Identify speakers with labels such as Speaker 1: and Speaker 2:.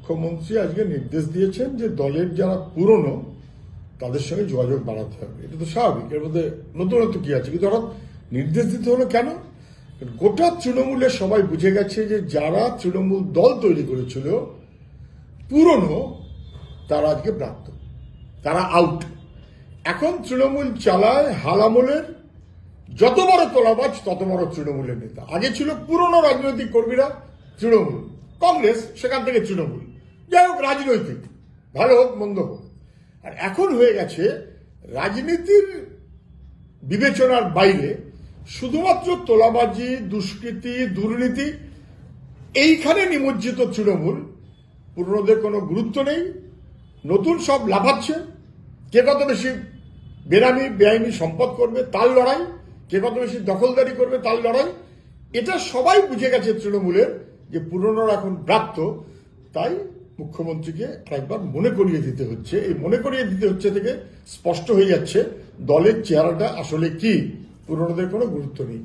Speaker 1: মুখ্যমন্ত্রী আজকে নির্দেশ দিয়েছেন যে দলের যারা পুরনো তাদের সঙ্গে যোগাযোগ বাড়াতে হবে। এটা তো স্বাভাবিক, এর মধ্যে নতুনত্ব কি আছে? কিন্তু হঠাৎ নির্দেশ দিতে হলো কেন? গোটা তৃণমূলের সবাই বুঝে গেছে যে যারা তৃণমূল দল তৈরি করেছিল পুরনো, তারা আজকে প্রাপ্ত, তারা আউট। এখন তৃণমূল চালায় হালামলের যত বড় তোলাবাজ তত বড় তৃণমূলের নেতা। আগে ছিল পুরনো রাজনৈতিক কর্মীরা তৃণমূল, কংগ্রেস সেখান থেকে তৃণমূল, যাই হোক রাজনৈতিক, ভালো হোক মন্দ হোক। আর এখন হয়ে গেছে রাজনীতির বিবেচনার বাইরে শুধুমাত্র তোলাবাজি, দুষ্কৃতি, দুর্নীতি, এইখানে নিমজ্জিত তৃণমূল। পুরনোদের কোনো গুরুত্ব নেই, নতুন সব লাফাচ্ছে। কে কত বেশি বেনামি বেআইনি সম্পদ করবে তার লড়াই, কে কত বেশি দখলদারি করবে তার লড়াই। এটা সবাই বুঝে গেছে তৃণমূলের যে পুরনোরা এখন ব্রাত্য। তাই মুখ্যমন্ত্রীকে একবার মনে করিয়ে দিতে হচ্ছে। এই মনে করিয়ে দিতে হচ্ছে থেকে স্পষ্ট হয়ে যাচ্ছে দলের চেহারাটা আসলে কি। পুরনোদের কোনো গুরুত্ব নেই।